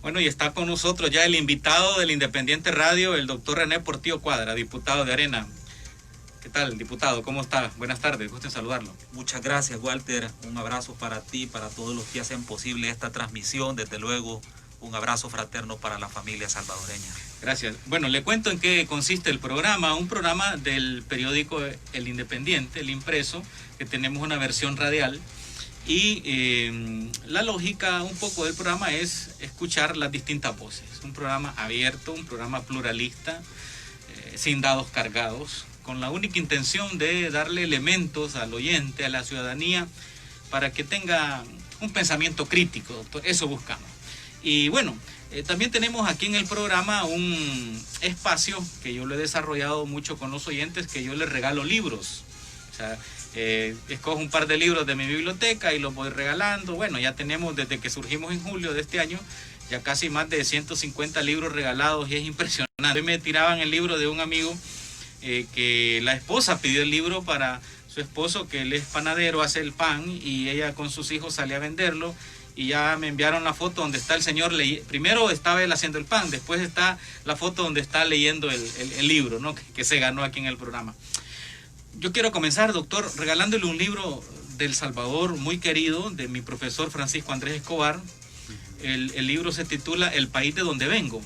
Bueno, y está con nosotros ya el invitado del Independiente Radio, el doctor René Portillo Cuadra, diputado de Arena. ¿Qué tal, diputado? ¿Cómo está? Buenas tardes, gusto en saludarlo. Muchas gracias, Walter. Un abrazo para ti, para todos los que hacen posible esta transmisión. Desde luego, un abrazo fraterno para la familia salvadoreña. Gracias. Bueno, le cuento en qué consiste el programa. Un programa del periódico El Independiente, el impreso, que tenemos una versión radial. Y la lógica un poco del programa es escuchar las distintas voces. Un programa abierto, un programa pluralista, sin dados cargados, con la única intención de darle elementos al oyente, a la ciudadanía, para que tenga un pensamiento crítico, doctor. Eso buscamos. Y bueno, también tenemos aquí en el programa un espacio que yo lo he desarrollado mucho con los oyentes, que yo les regalo libros. O sea, escojo un par de libros de mi biblioteca y los voy regalando. Bueno, ya tenemos desde que surgimos en julio de este año ya casi más de 150 libros regalados y es impresionante. Hoy me tiraban el libro de un amigo que la esposa pidió el libro para su esposo, que él es panadero, hace el pan y ella con sus hijos sale a venderlo. Y ya me enviaron la foto donde está el señor, primero estaba él haciendo el pan, después está la foto donde está leyendo el libro, ¿no? que se ganó aquí en el programa. Yo quiero comenzar, doctor, regalándole un libro del Salvador muy querido, de mi profesor Francisco Andrés Escobar. El libro se titula El país de donde vengo.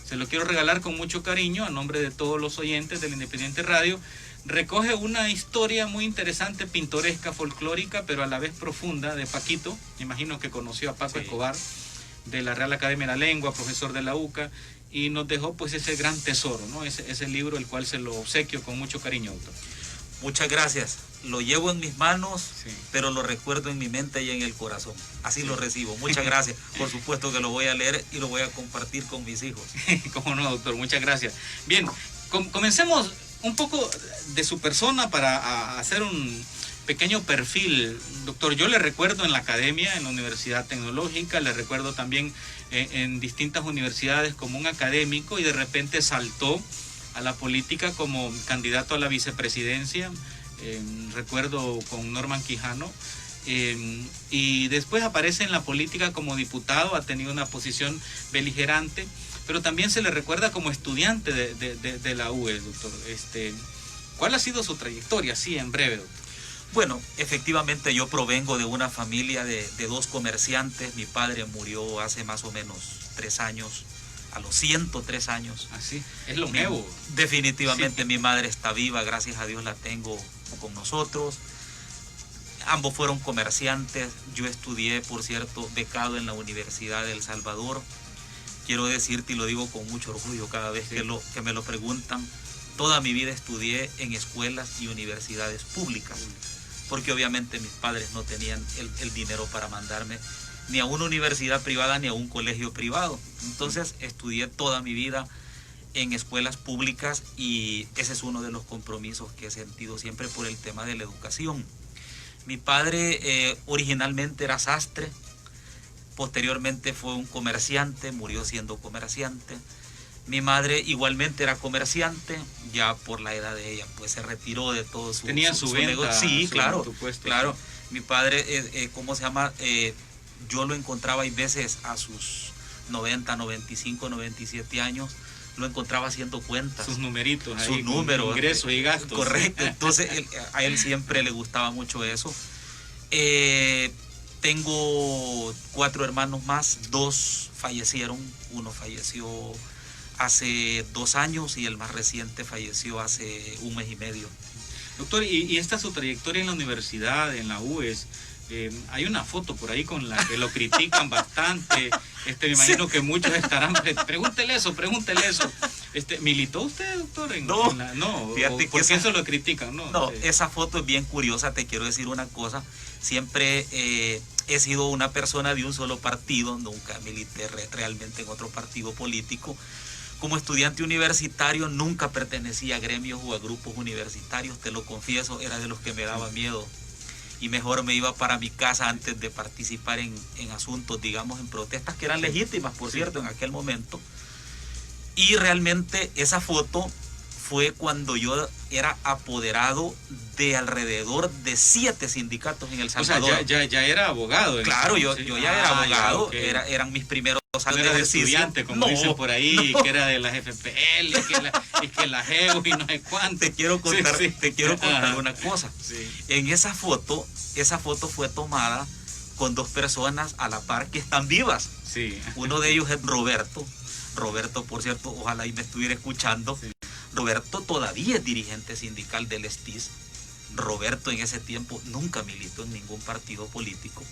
Se lo quiero regalar con mucho cariño a nombre de todos los oyentes del Independiente Radio. Recoge una historia muy interesante, pintoresca, folclórica, pero a la vez profunda, de Paquito. Me imagino que conoció a Paco Escobar, de la Real Academia de la Lengua, profesor de la UCA, y nos dejó pues ese gran tesoro, ¿no? Ese libro, el cual se lo obsequio con mucho cariño, doctor. Muchas gracias. Lo llevo en mis manos, sí, pero lo recuerdo en mi mente y en el corazón. Así sí lo recibo. Muchas gracias. Por supuesto que lo voy a leer y lo voy a compartir con mis hijos. Cómo no, doctor. Muchas gracias. Bien, comencemos un poco de su persona para hacer un pequeño perfil. Doctor, yo le recuerdo en la academia, en la Universidad Tecnológica, le recuerdo también en distintas universidades como un académico y de repente saltó a la política como candidato a la vicepresidencia, recuerdo con Norman Quijano, y después aparece en la política como diputado, ha tenido una posición beligerante, pero también se le recuerda como estudiante de la UE, doctor. ¿Cuál ha sido su trayectoria? Sí, en breve, doctor. Bueno, efectivamente yo provengo de una familia de dos comerciantes. Mi padre murió hace más o menos 3 años, a los 103 años. Así, es lo nuevo. Definitivamente sí. Mi madre está viva, gracias a Dios la tengo con nosotros. Ambos fueron comerciantes. Yo estudié, por cierto, becado en la Universidad de El Salvador. Quiero decirte, y lo digo con mucho orgullo cada vez que me lo preguntan, toda mi vida estudié en escuelas y universidades públicas, porque obviamente mis padres no tenían el dinero para mandarme ni a una universidad privada ni a un colegio privado. Entonces estudié toda mi vida en escuelas públicas y ese es uno de los compromisos que he sentido siempre por el tema de la educación. Mi padre originalmente era sastre, posteriormente fue un comerciante, murió siendo comerciante. Mi madre igualmente era comerciante, ya por la edad de ella, pues se retiró de todo su venta, negocio. Sí, claro, puesto, claro. Sí. Mi padre, ¿cómo se llama? Yo lo encontraba hay veces a sus 90, 95, 97 años, lo encontraba haciendo cuentas. Sus numeritos ahí, sus números, ingresos y gastos. Correcto, entonces a él siempre le gustaba mucho eso. Tengo 4 hermanos más, 2 fallecieron, uno falleció hace 2 años y el más reciente falleció hace 1 mes y medio. Doctor, y esta es su trayectoria en la universidad, en la UES. Hay una foto por ahí con la que lo critican bastante. Me imagino que muchos estarán. Pregúntele eso. ¿Militó usted, doctor? No, no. Fíjate ¿Por qué eso lo critican? No, esa foto es bien curiosa. Te quiero decir una cosa. Siempre he sido una persona de un solo partido. Nunca milité realmente en otro partido político. Como estudiante universitario nunca pertenecía a gremios o a grupos universitarios. Te lo confieso, era de los que me daba miedo. Y mejor me iba para mi casa antes de participar en asuntos, digamos, en protestas que eran legítimas, por cierto, en aquel momento. Y realmente esa foto fue cuando yo era apoderado de alrededor de 7 sindicatos en El Salvador. O sea, ya era abogado. Claro, yo ya era abogado, okay. Eran mis primeros no era estudiante, como dicen por ahí, que era de las FPL, y que la GEO y no sé cuánto. Te quiero contar, una cosa. Sí. En esa foto fue tomada con dos personas a la par que están vivas. Sí. Uno de ellos es Roberto. Roberto, por cierto, ojalá y me estuviera escuchando. Sí. Roberto todavía es dirigente sindical del STIS. Roberto en ese tiempo nunca militó en ningún partido político.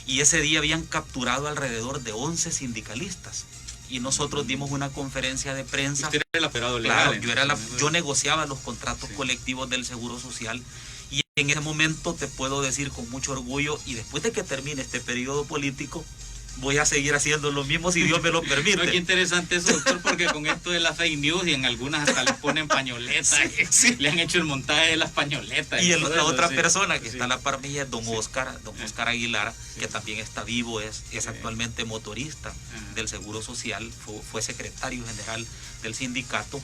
Y ese día habían capturado alrededor de 11 sindicalistas. Y nosotros dimos una conferencia de prensa. Usted era el aperado legal. Claro, yo negociaba los contratos colectivos del Seguro Social. Y en ese momento te puedo decir con mucho orgullo, y después de que termine este periodo político, voy a seguir haciendo lo mismo si Dios me lo permite. Pero qué interesante eso, doctor, porque con esto de la fake news y en algunas hasta le ponen pañoletas, sí. Le han hecho el montaje de las pañoletas. Y la otra persona que está a la par mía es don Oscar Aguilar, que también está vivo, es actualmente motorista del Seguro Social, fue secretario general del sindicato.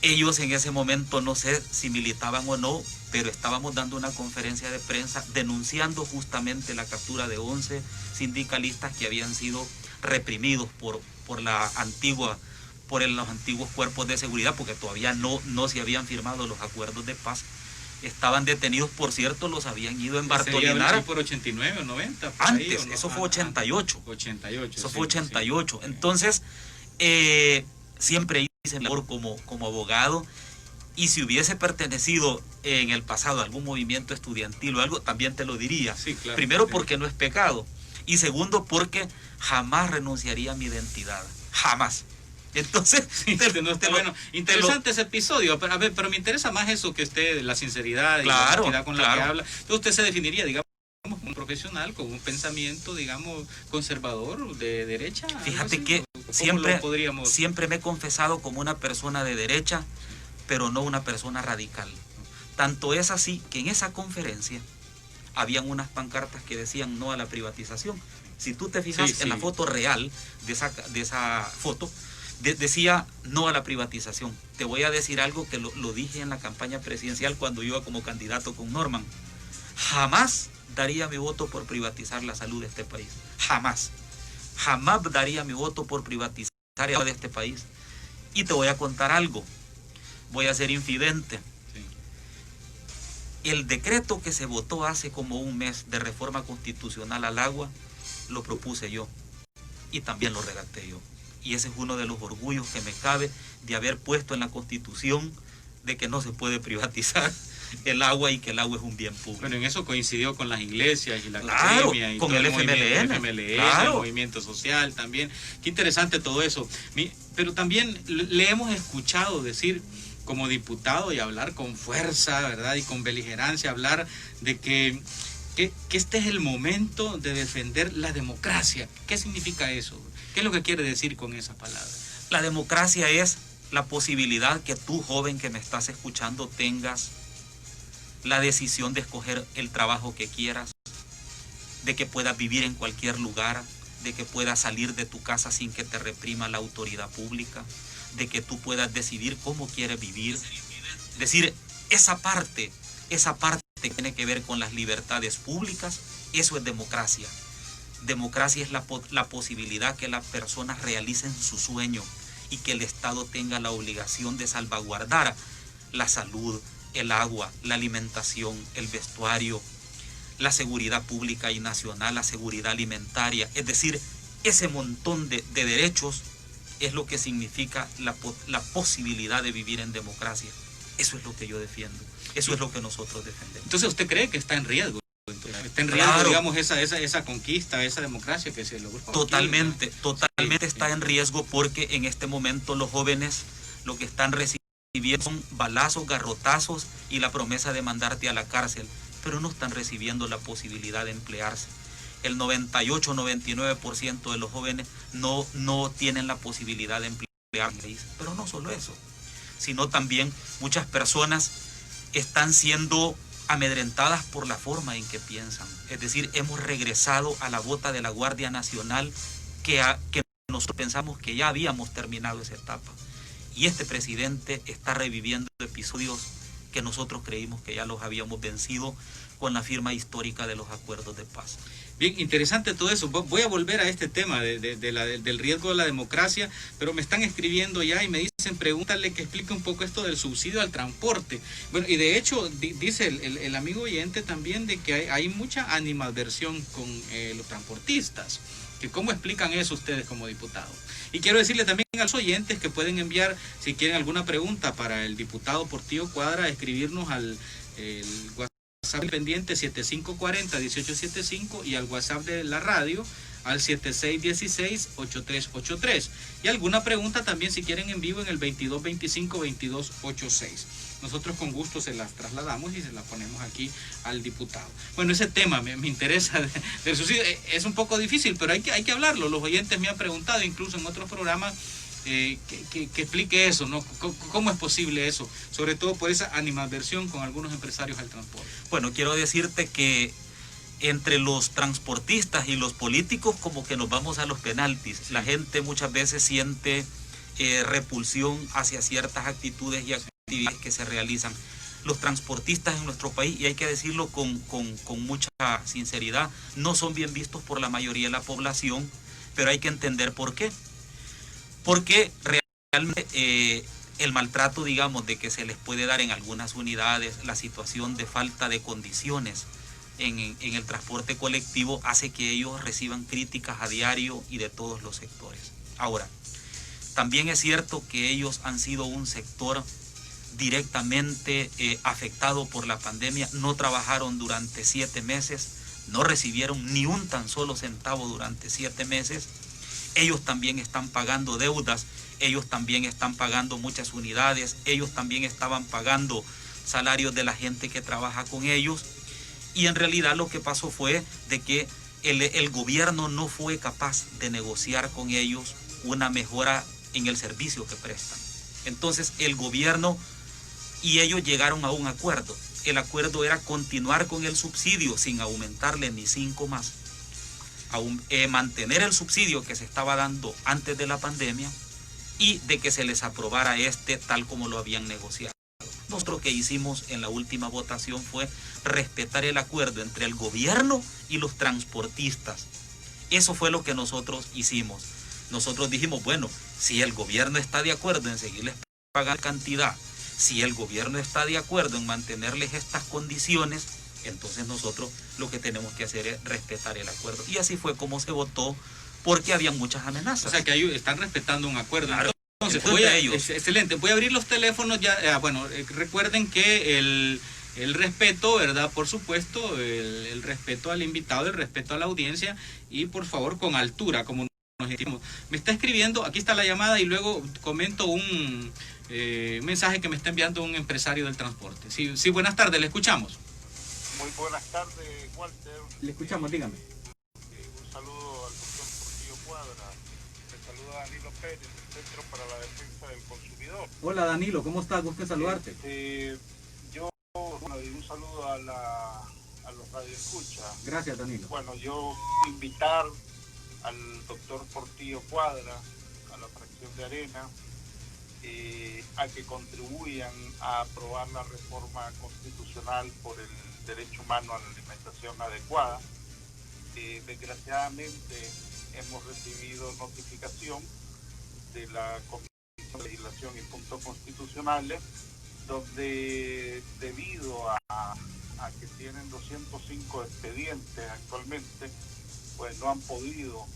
Ellos en ese momento, no sé si militaban o no, pero estábamos dando una conferencia de prensa denunciando justamente la captura de 11 sindicalistas que habían sido reprimidos por los antiguos cuerpos de seguridad, porque todavía no se habían firmado los acuerdos de paz. Estaban detenidos, por cierto, los habían ido a embartolinar. Por 89 o 90. Antes, ahí, ¿o no? Eso fue 88. 88. Eso fue 88. Sí. Entonces, siempre hice labor como abogado, y si hubiese pertenecido en el pasado a algún movimiento estudiantil o algo, también te lo diría. Sí, claro, primero, porque no es pecado, y segundo, porque jamás renunciaría a mi identidad, jamás. Entonces, bueno, interesante ese episodio, pero me interesa más eso que usted, la sinceridad y la honestidad con la que habla. Entonces usted se definiría, digamos, como un profesional con un pensamiento, digamos, conservador, de derecha. Fíjate que siempre me he confesado como una persona de derecha, pero no una persona radical. Tanto es así que en esa conferencia habían unas pancartas que decían no a la privatización. Si tú te fijas en la foto real de esa foto, decía no a la privatización. Te voy a decir algo que lo dije en la campaña presidencial cuando iba como candidato con Norman. Jamás daría mi voto por privatizar la salud de este país. Jamás. Jamás daría mi voto por privatizar la salud de este país. Y te voy a contar algo. Voy a ser infidente. El decreto que se votó hace como un mes de reforma constitucional al agua, lo propuse yo. Y también lo redacté yo. Y ese es uno de los orgullos que me cabe de haber puesto en la Constitución de que no se puede privatizar el agua y que el agua es un bien público. Bueno, en eso coincidió con las iglesias y la academia y con el FMLN, el movimiento social también. Qué interesante todo eso. Pero también le hemos escuchado decir como diputado y hablar con fuerza, ¿verdad? Y con beligerancia, hablar de que este es el momento de defender la democracia. ¿Qué significa eso? ¿Qué es lo que quiere decir con esa palabra? La democracia es la posibilidad que tú, joven que me estás escuchando, tengas la decisión de escoger el trabajo que quieras, de que puedas vivir en cualquier lugar, de que puedas salir de tu casa sin que te reprima la autoridad pública, de que tú puedas decidir cómo quieres vivir. Es decir, esa parte que tiene que ver con las libertades públicas, eso es democracia. Democracia es la posibilidad que las personas realicen su sueño y que el Estado tenga la obligación de salvaguardar la salud, el agua, la alimentación, el vestuario, la seguridad pública y nacional, la seguridad alimentaria. Es decir, ese montón de derechos es lo que significa la posibilidad de vivir en democracia. Eso es lo que yo defiendo. Eso es lo que nosotros defendemos. Entonces, ¿usted cree que está en riesgo? Está en riesgo, claro, digamos, esa conquista, esa democracia que se logró. Totalmente está en riesgo, porque en este momento los jóvenes lo que están recibiendo son balazos, garrotazos y la promesa de mandarte a la cárcel, pero no están recibiendo la posibilidad de emplearse. El 98-99% de los jóvenes no tienen la posibilidad de emplearse. Pero no solo eso, sino también muchas personas están siendo amedrentadas por la forma en que piensan. Es decir, hemos regresado a la bota de la Guardia Nacional que nosotros pensamos que ya habíamos terminado esa etapa. Y este presidente está reviviendo episodios que nosotros creímos que ya los habíamos vencido, con la firma histórica de los acuerdos de paz. Bien, interesante todo eso. Voy a volver a este tema del riesgo de la democracia, pero me están escribiendo ya y me dicen, pregúntale que explique un poco esto del subsidio al transporte. Bueno, y de hecho, dice el amigo oyente también de que hay mucha animadversión con los transportistas. Que ¿Cómo explican eso ustedes como diputados? Y quiero decirle también a los oyentes que pueden enviar, si quieren alguna pregunta para el diputado Portillo Cuadra, escribirnos al WhatsApp pendiente 7540-1875 y al WhatsApp de la radio al 7616-8383. Y alguna pregunta también si quieren en vivo en el 2225-2286. Nosotros con gusto se las trasladamos y se las ponemos aquí al diputado. Bueno, ese tema me interesa del subsidio. Es un poco difícil, pero hay que hablarlo. Los oyentes me han preguntado, incluso en otros programas, que explique eso, ¿no? ¿Cómo es posible eso? Sobre todo por esa animadversión con algunos empresarios al transporte. Bueno, quiero decirte que entre los transportistas y los políticos como que nos vamos a los penaltis. Sí. La gente muchas veces siente repulsión hacia ciertas actitudes y actividades que se realizan. Los transportistas en nuestro país, y hay que decirlo con mucha sinceridad, no son bien vistos por la mayoría de la población, pero hay que entender por qué. Porque realmente el maltrato, digamos, de que se les puede dar en algunas unidades, la situación de falta de condiciones en el transporte colectivo hace que ellos reciban críticas a diario y de todos los sectores. Ahora, también es cierto que ellos han sido un sector directamente afectado por la pandemia, no trabajaron durante 7 meses, no recibieron ni un tan solo centavo durante 7 meses, ellos también están pagando deudas, ellos también están pagando muchas unidades, ellos también estaban pagando salarios de la gente que trabaja con ellos, y en realidad lo que pasó fue de que el gobierno no fue capaz de negociar con ellos una mejora en el servicio que prestan. Entonces el gobierno y ellos llegaron a un acuerdo. El acuerdo era continuar con el subsidio sin aumentarle ni 5 más. Mantener el subsidio que se estaba dando antes de la pandemia y de que se les aprobara tal como lo habían negociado. Nosotros lo que hicimos en la última votación fue respetar el acuerdo entre el gobierno y los transportistas. Eso fue lo que nosotros hicimos. Nosotros dijimos, bueno, si el gobierno está de acuerdo en seguirles pagando cantidad, si el gobierno está de acuerdo en mantenerles estas condiciones, entonces nosotros lo que tenemos que hacer es respetar el acuerdo. Y así fue como se votó, porque había muchas amenazas. O sea, que ellos están respetando un acuerdo. Claro. Entonces, excelente. Voy a abrir los teléfonos ya. Bueno, recuerden que el respeto, ¿verdad? Por supuesto, el respeto al invitado, el respeto a la audiencia y por favor con altura, como nos decimos. Me está escribiendo, aquí está la llamada y luego comento un mensaje que me está enviando un empresario del transporte. Sí, buenas tardes, le escuchamos. Muy buenas tardes, Walter. Le escuchamos, dígame. Un saludo al doctor Portillo Cuadra. Le saluda Danilo Pérez, del Centro para la Defensa del Consumidor. Hola Danilo, ¿cómo estás? Gusto en saludarte. Y un saludo a los radioescuchas. Gracias, Danilo. Bueno, yo invitar al doctor Portillo Cuadra, a la fracción de Arena, a que contribuyan a aprobar la reforma constitucional por el derecho humano a la alimentación adecuada. Desgraciadamente hemos recibido notificación de la Comisión de Legislación y Puntos Constitucionales, donde debido a que tienen 205 expedientes actualmente, pues no han podido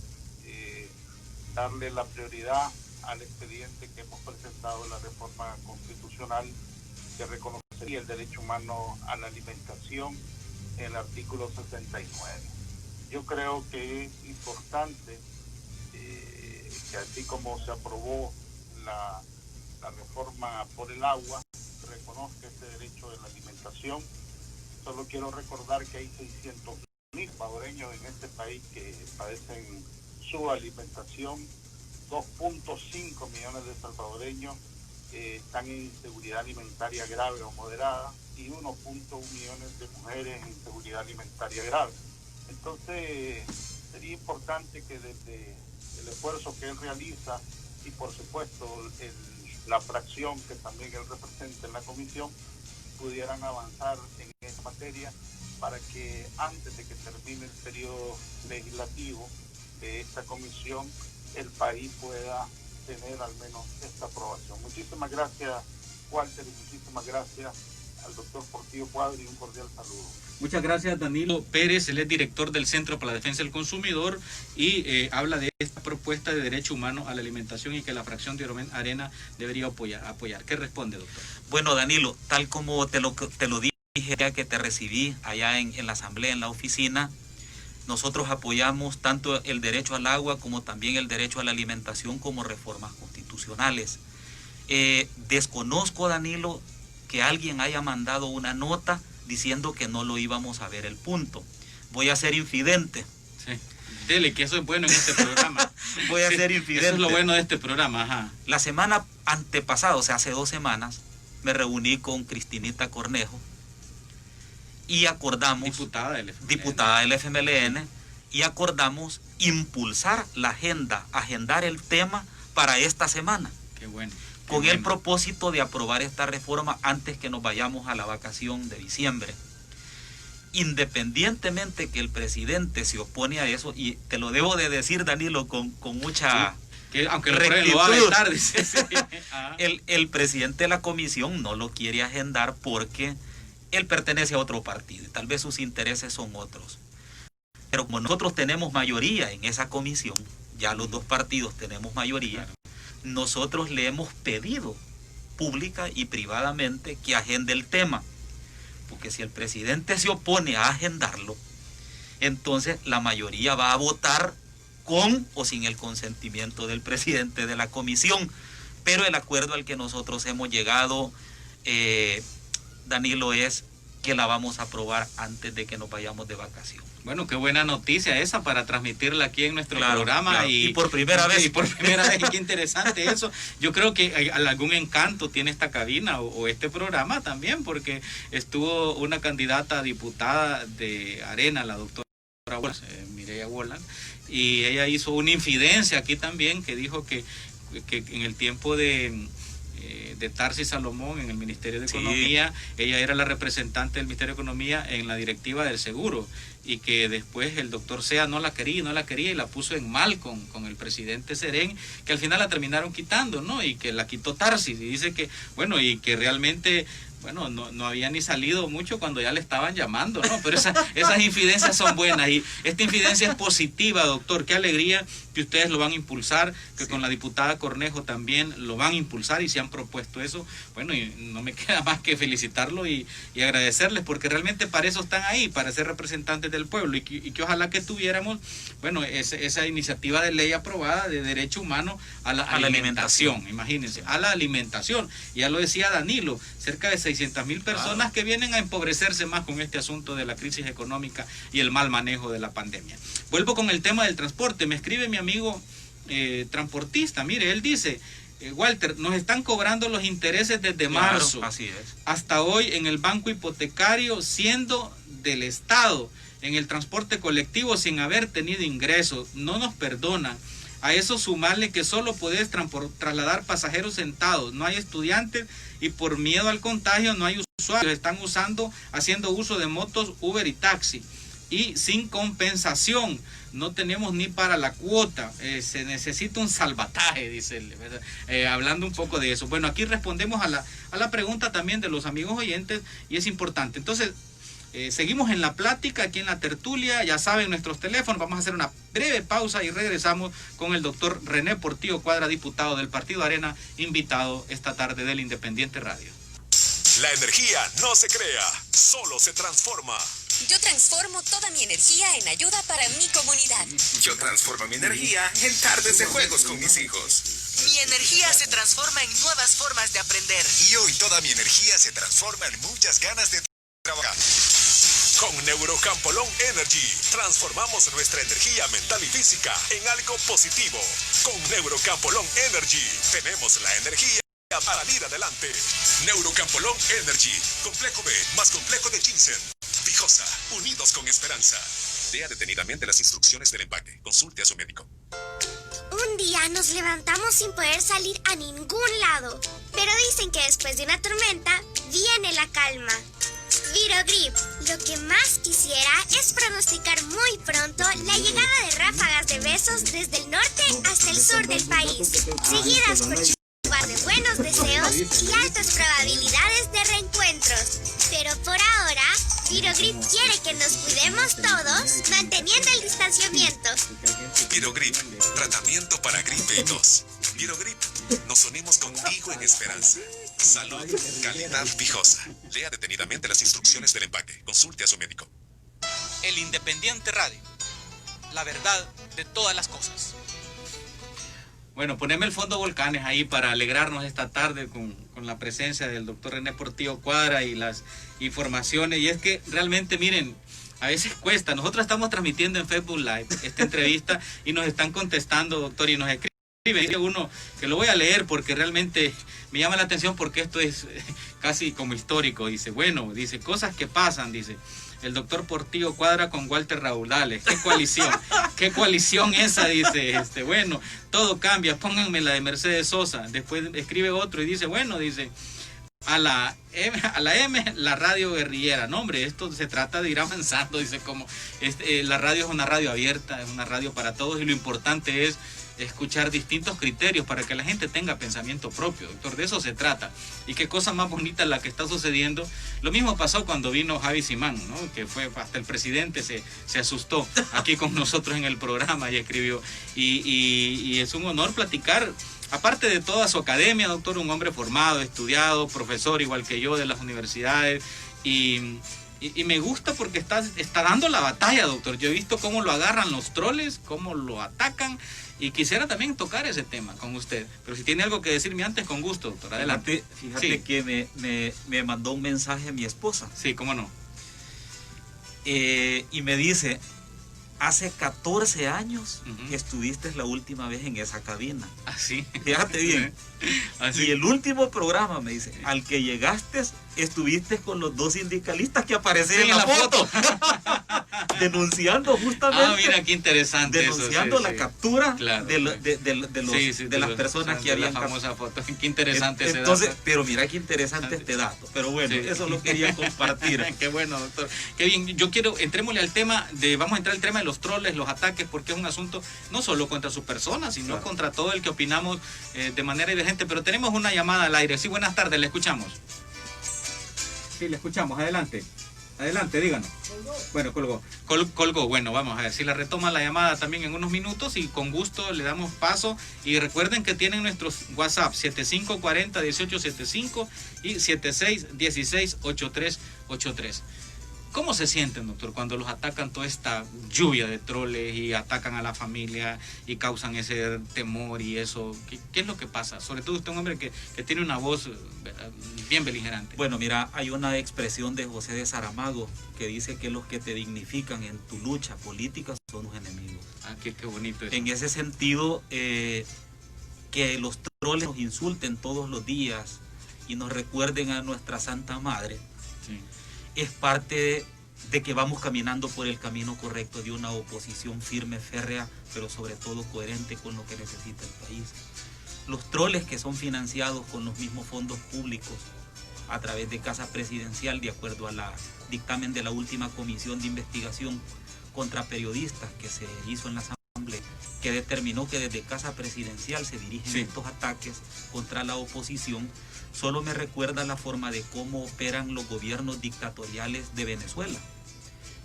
darle la prioridad al expediente que hemos presentado en la reforma constitucional que reconocería el derecho humano a la alimentación en el artículo 69. Yo creo que es importante que así como se aprobó la reforma por el agua, se reconozca este derecho de la alimentación. Solo quiero recordar que hay 600.000 salvadoreños en este país que padecen su alimentación. 2.5 millones de salvadoreños están en inseguridad alimentaria grave o moderada y 1.1 millones de mujeres en inseguridad alimentaria grave. Entonces sería importante que desde el esfuerzo que él realiza y por supuesto la fracción que también él representa en la comisión pudieran avanzar en esta materia para que antes de que termine el periodo legislativo de esta comisión, el país pueda tener al menos esta aprobación. Muchísimas gracias, Walter, y muchísimas gracias al doctor Portillo Cuadri, y un cordial saludo. Muchas gracias, Danilo Pérez. Él es director del Centro para la Defensa del Consumidor y habla de esta propuesta de derecho humano a la alimentación y que la fracción de Arena debería apoyar. ¿Qué responde, doctor? Bueno, Danilo, tal como te lo dije ya que te recibí allá en la asamblea, en la oficina, nosotros apoyamos tanto el derecho al agua como también el derecho a la alimentación como reformas constitucionales. Desconozco, Danilo, que alguien haya mandado una nota diciendo que no lo íbamos a ver el punto. Voy a ser infidente. Sí. Dele, que eso es bueno en este programa. Voy a ser infidente. Eso es lo bueno de este programa, ajá. La semana antepasada, o sea, hace 2 semanas, me reuní con Cristinita Cornejo y acordamos... Diputada del FMLN, y acordamos impulsar la agendar el tema para esta semana. Qué bueno. Con el propósito de aprobar esta reforma antes que nos vayamos a la vacación de diciembre. Independientemente que el presidente se opone a eso, y te lo debo de decir, Danilo, con mucha... Sí. Que, aunque lo va a vetar, dice. Sí. El presidente de la comisión no lo quiere agendar porque él pertenece a otro partido y tal vez sus intereses son otros. Pero como nosotros tenemos mayoría en esa comisión, ya los 2 partidos tenemos mayoría, claro, nosotros le hemos pedido pública y privadamente que agende el tema. Porque si el presidente se opone a agendarlo, entonces la mayoría va a votar con o sin el consentimiento del presidente de la comisión. Pero el acuerdo al que nosotros hemos llegado, Danilo, es que la vamos a aprobar antes de que nos vayamos de vacación. Bueno, qué buena noticia esa para transmitirla aquí en nuestro programa. Claro. Y por primera vez. Y por primera vez, qué interesante eso. Yo creo que algún encanto tiene esta cabina o este programa también, porque estuvo una candidata a diputada de Arena, la doctora Mireya Wolan, y ella hizo una infidencia aquí también, que dijo que en el tiempo de Tarsi Salomón en el Ministerio de Economía, sí, ella era la representante del Ministerio de Economía en la directiva del seguro, y que después el doctor Sea no la quería y la puso en mal con el presidente Serén, que al final la terminaron quitando, ¿no? Y que la quitó Tarsi, y dice que, bueno, y que realmente... Bueno, no había ni salido mucho cuando ya le estaban llamando, ¿no? Pero esas infidencias son buenas, y esta infidencia es positiva, doctor. Qué alegría que ustedes lo van a impulsar, que sí, con la diputada Cornejo también lo van a impulsar y se han propuesto eso. Bueno, y no me queda más que felicitarlo y agradecerles, porque realmente para eso están ahí, para ser representantes del pueblo, y que ojalá que tuviéramos, bueno, esa iniciativa de ley aprobada de derecho humano a la alimentación. Imagínense, a la alimentación. Ya lo decía Danilo, cerca de 600,000 personas, claro, que vienen a empobrecerse más con este asunto de la crisis económica y el mal manejo de la pandemia. Vuelvo con el tema del transporte. Me escribe mi amigo transportista. Mire, él dice, Walter, nos están cobrando los intereses desde marzo. Así es. Hasta hoy en el banco hipotecario, siendo del Estado, en el transporte colectivo sin haber tenido ingresos. No nos perdonan. A eso sumarle que solo podés trasladar pasajeros sentados, no hay estudiantes y por miedo al contagio no hay usuarios, están haciendo uso de motos, Uber y taxi, y sin compensación, no tenemos ni para la cuota, se necesita un salvataje, dice él, hablando un poco de eso. Bueno, aquí respondemos a la pregunta también de los amigos oyentes y es importante. Entonces, seguimos en la plática, aquí en la tertulia, ya saben nuestros teléfonos, vamos a hacer una breve pausa y regresamos con el doctor René Portillo Cuadra, diputado del Partido Arena, invitado esta tarde del Independiente Radio. La energía no se crea, solo se transforma. Yo transformo toda mi energía en ayuda para mi comunidad. Yo transformo mi energía en tardes de juegos con mis hijos. Mi energía se transforma en nuevas formas de aprender. Y hoy toda mi energía se transforma en muchas ganas de trabajar. Con Neurocampo Long Energy transformamos nuestra energía mental y física en algo positivo. Con Neurocampo Long Energy tenemos la energía para ir adelante. Neurocampo Long Energy, complejo B más complejo de ginseng. Fijosa, unidos con esperanza. Lea detenidamente las instrucciones del empaque. Consulte a su médico. Un día nos levantamos sin poder salir a ningún lado, pero dicen que después de una tormenta viene la calma. Virogrip. Lo que más quisiera es pronosticar muy pronto la llegada de ráfagas de besos desde el norte hasta el sur del país, seguidas por chubascos de buenos deseos y altas probabilidades de reencuentros. Pero por ahora, Virogrip quiere que nos cuidemos todos, manteniendo el distanciamiento. Virogrip, tratamiento para gripe y tos. Virogrip, nos unimos contigo en esperanza. Salud, calidad viejosa. Lea detenidamente las instrucciones del empaque. Consulte a su médico. El Independiente Radio. La verdad de todas las cosas. Bueno, poneme el fondo Volcanes ahí para alegrarnos esta tarde con la presencia del doctor René Portillo Cuadra y las informaciones. Y es que realmente, miren, a veces cuesta. Nosotros estamos transmitiendo en Facebook Live esta entrevista y nos están contestando, doctor, y nos escribe uno que lo voy a leer porque realmente me llama la atención porque esto es casi como histórico. Dice, bueno, dice, cosas que pasan, dice. El doctor Portillo Cuadra con Walter Raudales. Qué coalición esa, dice. Bueno, todo cambia, pónganme la de Mercedes Sosa. Después escribe otro y dice, bueno, dice, a la M, la radio guerrillera. No, hombre, esto se trata de ir avanzando, dice, como la radio es una radio abierta, es una radio para todos y lo importante es escuchar distintos criterios para que la gente tenga pensamiento propio, doctor, de eso se trata. Y qué cosa más bonita la que está sucediendo. Lo mismo pasó cuando vino Javi Simán, ¿no? Que fue hasta el presidente se asustó aquí con nosotros en el programa y escribió. Y es un honor platicar, aparte de toda su academia, doctor, un hombre formado, estudiado, profesor igual que yo de las universidades y me gusta porque está dando la batalla, doctor. Yo he visto cómo lo agarran los troles, cómo lo atacan. Y quisiera también tocar ese tema con usted. Pero si tiene algo que decirme antes, con gusto, doctor. Adelante. Fíjate sí. Que me mandó un mensaje mi esposa. Sí, cómo no. Y me dice, hace 14 años que estuviste la última vez en esa cabina. Así. Fíjate bien. Así. Y el último programa, me dice, al que llegaste, estuviste con los dos sindicalistas que aparecen en la foto. Denunciando justamente. Ah, mira qué interesante. Denunciando eso, la captura claro, de las personas que habían la famosa foto. Qué interesante ese entonces, dato. pero mira qué interesante este dato. Pero bueno, eso lo quería compartir. Qué bueno, doctor. Qué bien. Yo quiero, entrémosle al tema vamos a entrar al tema de los troles, los ataques, porque es un asunto no solo contra su persona, sino contra todo el que opinamos de manera divergente. Pero tenemos una llamada al aire. Sí, buenas tardes, le escuchamos. Sí, le escuchamos. Adelante. Adelante, díganos. Bueno, colgó. Colgó. Bueno, vamos a ver si la retoma la llamada también en unos minutos y con gusto le damos paso. Y recuerden que tienen nuestros WhatsApp 7540-1875 y 7616-8383. ¿Cómo se sienten, doctor, cuando los atacan toda esta lluvia de troles y atacan a la familia y causan ese temor y eso? ¿Qué es lo que pasa? Sobre todo usted, un hombre que tiene una voz bien beligerante. Bueno, mira, hay una expresión de José de Saramago que dice que los que te dignifican en tu lucha política son tus enemigos. Ah, qué bonito eso. En ese sentido, que los troles nos insulten todos los días y nos recuerden a nuestra Santa Madre. Sí. Es parte de que vamos caminando por el camino correcto de una oposición firme, férrea, pero sobre todo coherente con lo que necesita el país. Los troles que son financiados con los mismos fondos públicos a través de Casa Presidencial, de acuerdo a la dictamen de la última comisión de investigación contra periodistas que se hizo en la Asamblea, que determinó que desde Casa Presidencial se dirigen estos ataques contra la oposición, solo me recuerda la forma de cómo operan los gobiernos dictatoriales de Venezuela.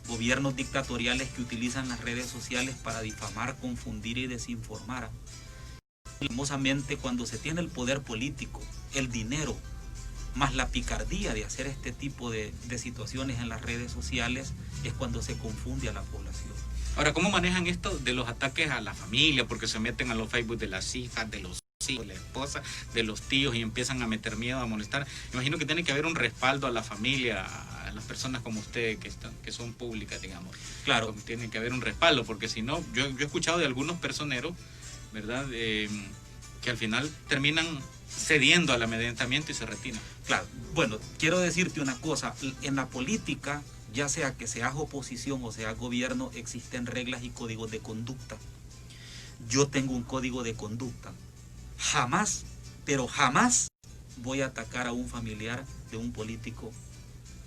Gobiernos dictatoriales que utilizan las redes sociales para difamar, confundir y desinformar. Famosamente, cuando se tiene el poder político, el dinero, más la picardía de hacer este tipo de situaciones en las redes sociales, es cuando se confunde a la población. Ahora, ¿cómo manejan esto de los ataques a la familia? Porque se meten a los Facebook de las hijas, de los hijos, de la esposa, de los tíos y empiezan a meter miedo, a molestar. Imagino que tiene que haber un respaldo a la familia, a las personas como usted que son públicas, digamos. Claro. Tiene que haber un respaldo, porque si no, yo he escuchado de algunos personeros, ¿verdad? Que al final terminan cediendo al amedrentamiento y se retiran. Claro. Bueno, quiero decirte una cosa. En la política, ya sea que seas oposición o seas gobierno, existen reglas y códigos de conducta. Yo tengo un código de conducta. Jamás, pero jamás voy a atacar a un familiar de un político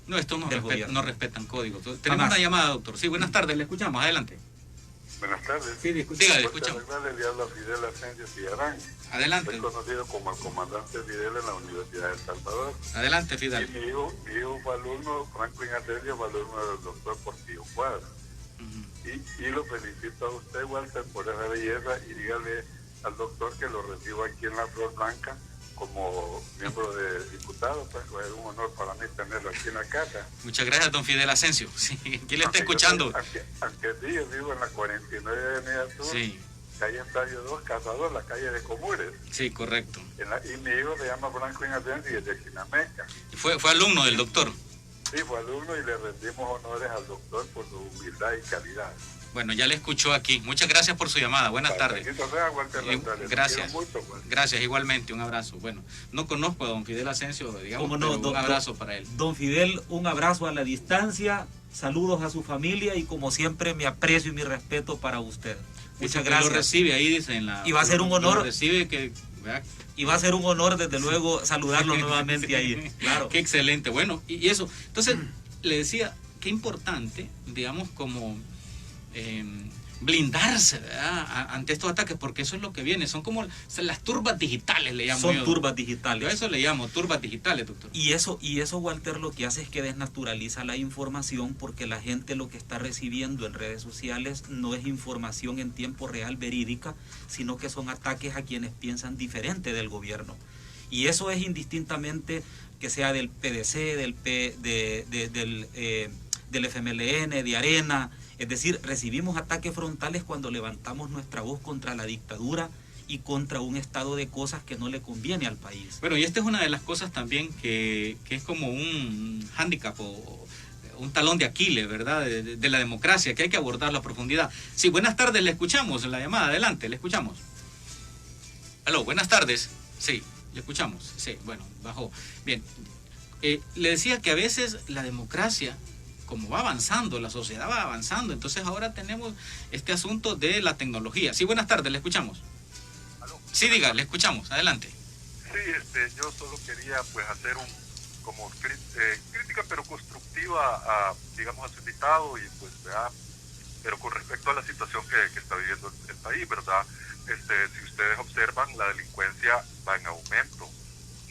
No, esto del gobierno. no respetan códigos. Tenemos Jamás. una llamada, doctor. Sí, buenas tardes, le escuchamos, adelante. Buenas tardes. Sí, diga, le escuchamos. Le habla Fidel Asensio Villarán. Adelante. Soy conocido como el comandante Fidel en la Universidad de El Salvador. Adelante, Y Fidel. mi hijo fue alumno, Franklin Asensio fue alumno del doctor Portillo Cuadra. Y lo felicito a usted, Walter, por esa belleza, y dígale al doctor que lo recibo aquí en la Flor Blanca como miembro de diputado, pues es un honor para mí tenerlo aquí en la casa. Muchas gracias, don Fidel Asensio. Sí, ¿quién le está escuchando? Aunque sí, yo vivo en la 49 de Avenida Sur, Sí, calle Estadio 2, Casa 2, la calle de Comures. sí, correcto. Y mi hijo se llama Franklin Asensio y es de Chinameca. Fue alumno del doctor. Sí, fue alumno y le rendimos honores al doctor por su humildad y calidad. Bueno, ya le escuchó aquí. Muchas gracias por su llamada. Buenas tardes. Gracias. Gracias, igualmente. Un abrazo. Bueno, no conozco a don Fidel Asensio, digamos, ¿Cómo no? pero un abrazo para él. Don Fidel, un abrazo a la distancia, saludos a su familia y como siempre mi aprecio y mi respeto para usted. Dice Muchas que gracias. lo recibe ahí, dice en la... Y va a ser un honor. Lo recibe que... ¿verdad? Y va a ser un honor desde luego saludarlo nuevamente Sí. ahí. Claro. Qué excelente. Bueno, y eso. Entonces, le decía, qué importante, digamos, como blindarse, ¿verdad?, ante estos ataques, porque eso es lo que viene. Son como las turbas digitales, le llamo Son yo. turbas Yo digitales. a eso le llamo turbas digitales, doctor. Y eso, Walter, lo que hace es que desnaturaliza la información porque la gente lo que está recibiendo en redes sociales no es información en tiempo real verídica, sino que son ataques a quienes piensan diferente del gobierno. Y eso es indistintamente que sea del PDC, del FMLN, de Arena. Es decir, recibimos ataques frontales cuando levantamos nuestra voz contra la dictadura y contra un estado de cosas que no le conviene al país. Bueno, y esta es una de las cosas también que es como un hándicap o un talón de Aquiles, ¿verdad?, de la democracia, que hay que abordarlo a profundidad. Sí, buenas tardes, le escuchamos en la llamada, adelante, le escuchamos. Aló, buenas tardes. Sí, le escuchamos. Sí, bueno, bajó. Bien, le decía que a veces la democracia, como va avanzando, la sociedad va avanzando, entonces ahora tenemos este asunto de la tecnología. Sí, buenas tardes, le escuchamos. ¿Aló? Sí, diga, le escuchamos, adelante. Sí, yo solo quería pues hacer como crítica pero constructiva digamos, a su invitado, y pues, ¿verdad?, pero con respecto a la situación que está viviendo el país, ¿verdad? Si ustedes observan, la delincuencia va en aumento.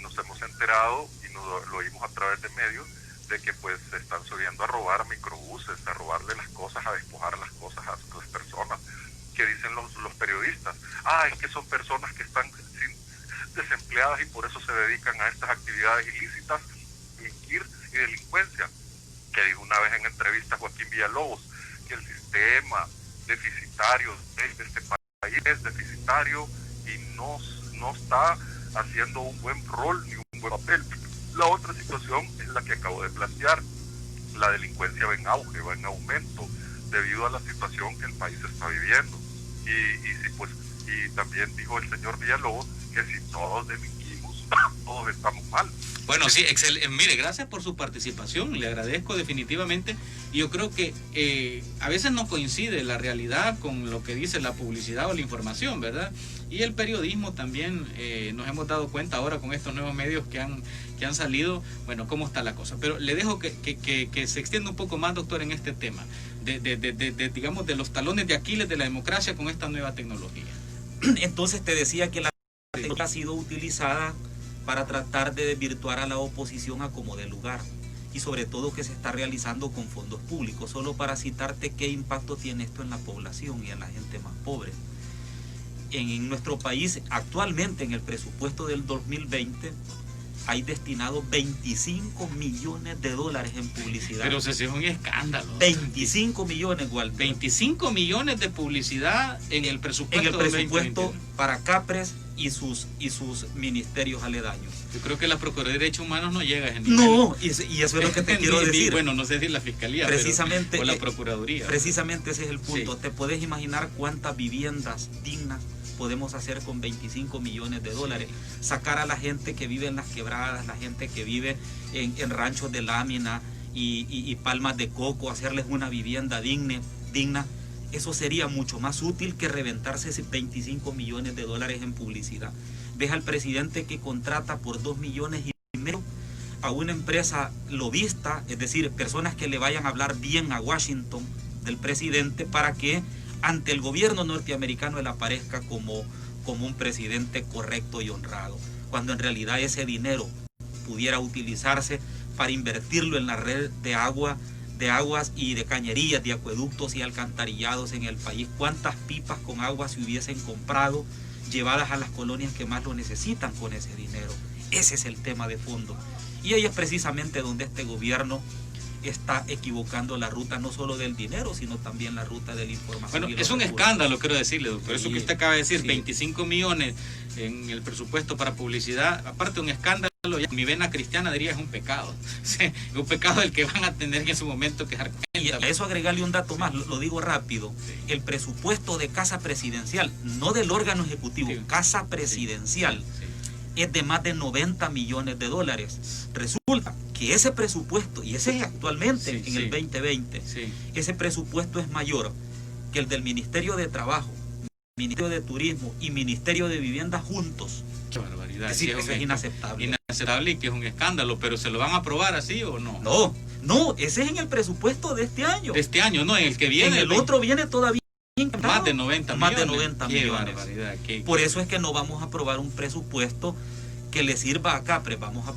Nos hemos enterado y lo oímos a través de medios de que pues se están subiendo a robar microbuses, a robarle las cosas, a despojar las cosas a las personas. Que dicen los periodistas, es que son personas que están desempleadas y por eso se dedican a estas actividades ilícitas, delinquir y delincuencia. Que dijo una vez en entrevista Joaquín Villalobos que el sistema deficitario de este país es deficitario y no está haciendo un buen rol ni un buen papel. La otra situación es la que acabo de plantear. La delincuencia va en auge, va en aumento debido a la situación que el país está viviendo. Y también dijo el señor Villalobos que si todos delinquimos, todos estamos mal. Bueno, sí, mire, gracias por su participación, le agradezco definitivamente. Y yo creo que a veces no coincide la realidad con lo que dice la publicidad o la información, ¿verdad? Y el periodismo también, nos hemos dado cuenta ahora con estos nuevos medios que han salido, bueno, cómo está la cosa. Pero le dejo que se extienda un poco más, doctor, en este tema, digamos, de los talones de Aquiles de la democracia con esta nueva tecnología. Entonces te decía que la tecnología ha sido utilizada para tratar de desvirtuar a la oposición a como de lugar, y sobre todo que se está realizando con fondos públicos. Solo para citarte qué impacto tiene esto en la población y en la gente más pobre. En nuestro país actualmente, en el presupuesto del 2020, hay destinado 25 millones de dólares en publicidad. Pero ese es un escándalo. 25 millones, Walter. 25 millones de publicidad en el presupuesto. En el presupuesto 2021. para CAPRES y sus ministerios aledaños. Yo creo que la Procuraduría de Derechos Humanos no llega a ese nivel. No, y eso es lo que te quiero decir. Bueno, no sé si la Fiscalía, precisamente, o la Procuraduría. Precisamente ese es el punto. Sí. Te puedes imaginar cuántas viviendas dignas podemos hacer con 25 millones de dólares. Sí. Sacar a la gente que vive en las quebradas, la gente que vive en ranchos de lámina y palmas de coco, hacerles una vivienda digna. Eso sería mucho más útil que reventarse ese 25 millones de dólares en publicidad. Ves al presidente que contrata por 2,5 millones a una empresa lobista, es decir, personas que le vayan a hablar bien a Washington del presidente para que ante el gobierno norteamericano él aparezca como un presidente correcto y honrado, cuando en realidad ese dinero pudiera utilizarse para invertirlo en la red de aguas y de cañerías, de acueductos y alcantarillados en el país. ¿Cuántas pipas con agua se hubiesen comprado, llevadas a las colonias que más lo necesitan con ese dinero? Ese es el tema de fondo. Y ahí es precisamente donde este gobierno está equivocando la ruta, no solo del dinero, sino también la ruta de la información. Bueno, es un escándalo, quiero decirle, doctor. Eso que usted acaba de decir, sí. 25 millones en el presupuesto para publicidad, aparte de un escándalo, ya mi vena cristiana diría es un pecado. Sí, es un pecado el que van a tener en su momento que dejar cuenta. Y a eso agregarle un dato más, lo digo rápido. Sí. El presupuesto de Casa Presidencial, no del órgano ejecutivo, sí. Casa Presidencial, sí. Es de más de 90 millones de dólares. Resulta que ese presupuesto, y ese es actualmente en el 2020, ese presupuesto es mayor que el del Ministerio de Trabajo, Ministerio de Turismo y Ministerio de Vivienda juntos. Qué barbaridad. Es decir, eso es inaceptable. Inaceptable y que es un escándalo, pero ¿se lo van a aprobar así o no? No, ese es en el presupuesto de este año. De este año, no, en el que viene. En el otro viene todavía. Más de 90 más millones. De 90 Qué millones. Barbaridad. Por eso es que no vamos a aprobar un presupuesto que le sirva a CAPRES, vamos a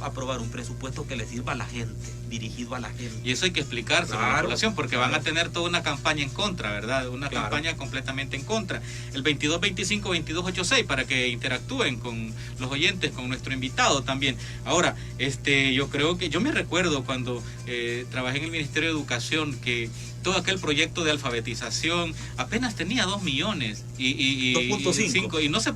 aprobar un presupuesto que le sirva a la gente, dirigido a la gente. Y eso hay que explicárselo a la población, porque van a tener toda una campaña en contra, ¿verdad? Una campaña completamente en contra. El 2225-2286 para que interactúen con los oyentes, con nuestro invitado también. Ahora, yo me recuerdo cuando trabajé en el Ministerio de Educación que todo aquel proyecto de alfabetización apenas tenía 2 millones y 2.5 y no se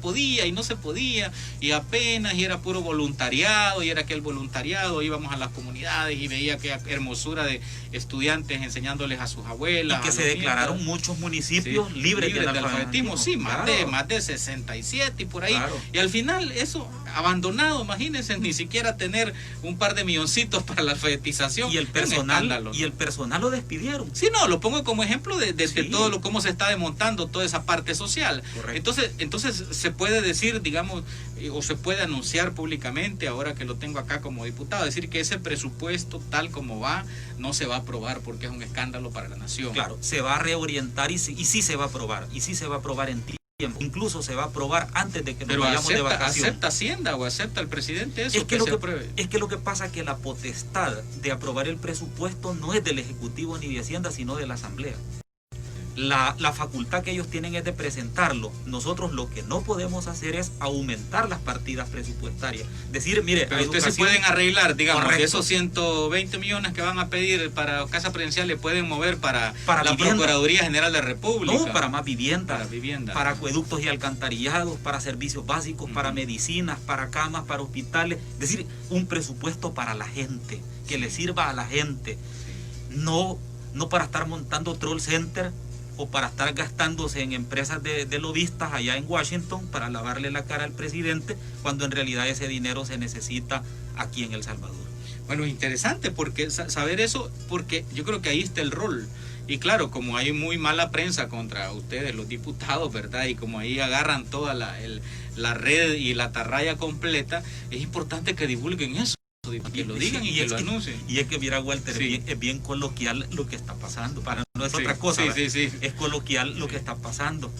podía y apenas, y era puro voluntariado, y era aquel voluntariado, íbamos a las comunidades y veía qué hermosura de estudiantes enseñándoles a sus abuelas. Y que se declararon muchos municipios libres del alfabetismo. Sí, más de 67 y por ahí. Claro. Y al final eso abandonado, imagínense, ni siquiera tener un par de milloncitos para la alfabetización. Y el personal lo despidieron. Sí, no, lo pongo como ejemplo de todo cómo se está desmontando toda esa parte social. Correcto. Entonces se puede decir, digamos, o se puede anunciar públicamente, ahora que lo tengo acá como diputado, decir que ese presupuesto tal como va no se va a aprobar porque es un escándalo para la nación. Claro, se va a reorientar y sí se va a aprobar, en tiempo. Incluso se va a aprobar antes de que nos vayamos de vacaciones. ¿Acepta Hacienda o acepta el presidente eso? Es que lo que pasa es que la potestad de aprobar el presupuesto no es del Ejecutivo ni de Hacienda, sino de la Asamblea. La facultad que ellos tienen es de presentarlo. Nosotros lo que no podemos hacer es aumentar las partidas presupuestarias. Decir, mire, pero ustedes se pueden arreglar, digamos, esos 120 millones que van a pedir para Casa Presidencial le pueden mover para la vivienda. Procuraduría General de la República. No, para más vivienda. Para para acueductos y alcantarillados, para servicios básicos, para medicinas, para camas, para hospitales. Es decir, un presupuesto para la gente, que le sirva a la gente. No para estar montando troll center o para estar gastándose en empresas de lobistas allá en Washington para lavarle la cara al presidente, cuando en realidad ese dinero se necesita aquí en El Salvador. Bueno, interesante porque saber eso, porque yo creo que ahí está el rol. Y claro, como hay muy mala prensa contra ustedes, los diputados, ¿verdad? Y como ahí agarran toda la red y la atarraya completa, es importante que divulguen eso. Que lo digan y que lo anuncien. Y es que, mira, Walter, es bien coloquial lo que está pasando. No es otra cosa, es coloquial lo que está pasando.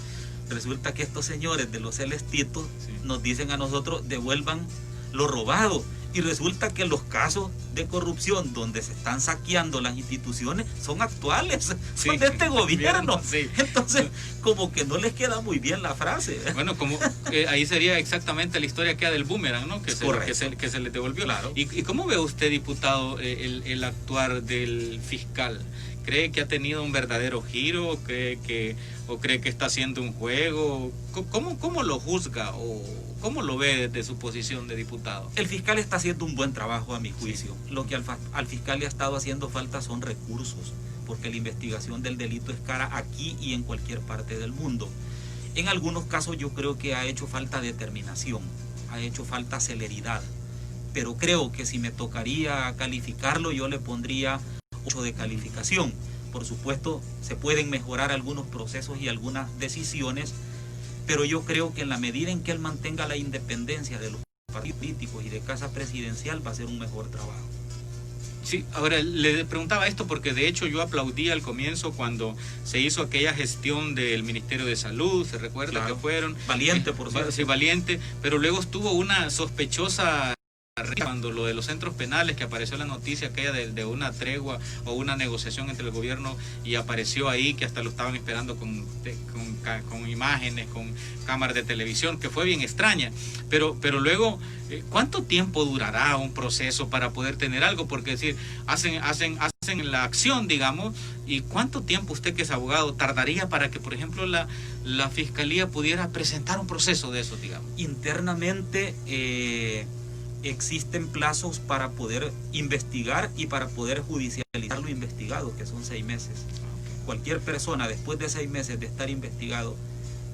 Resulta que estos señores de los celestitos nos dicen a nosotros, devuelvan lo robado. Y resulta que los casos de corrupción donde se están saqueando las instituciones son actuales, son de este gobierno. Entonces, como que no les queda muy bien la frase. Bueno, como ahí sería exactamente la historia que del boomerang, ¿no? Que se le devolvió. Claro. ¿Y cómo ve usted, diputado, el actuar del fiscal? ¿Cree que ha tenido un verdadero giro? ¿O cree que está haciendo un juego? ¿Cómo lo juzga o cómo lo ve desde su posición de diputado? El fiscal está haciendo un buen trabajo, a mi juicio. Lo que al fiscal le ha estado haciendo falta son recursos, porque la investigación del delito es cara aquí y en cualquier parte del mundo. En algunos casos yo creo que ha hecho falta determinación, ha hecho falta celeridad, pero creo que si me tocaría calificarlo, yo le pondría 8 de calificación. Por supuesto, se pueden mejorar algunos procesos y algunas decisiones, pero yo creo que en la medida en que él mantenga la independencia de los políticos y de casa presidencial va a ser un mejor trabajo. Sí, ahora le preguntaba esto porque de hecho yo aplaudí al comienzo cuando se hizo aquella gestión del Ministerio de Salud, ¿se recuerda? Claro. Que fueron? Valiente, por cierto. Sí, valiente, pero luego estuvo una sospechosa cuando lo de los centros penales, que apareció la noticia aquella de una tregua o una negociación entre el gobierno y apareció ahí que hasta lo estaban esperando con imágenes, con cámaras de televisión, que fue bien extraña, pero luego ¿cuánto tiempo durará un proceso para poder tener algo? Porque decir, hacen la acción, digamos, y ¿cuánto tiempo usted, que es abogado, tardaría para que, por ejemplo, la fiscalía pudiera presentar un proceso de eso, digamos? Internamente existen plazos para poder investigar y para poder judicializar lo investigado, que son 6 meses. Cualquier persona, después de 6 meses de estar investigado,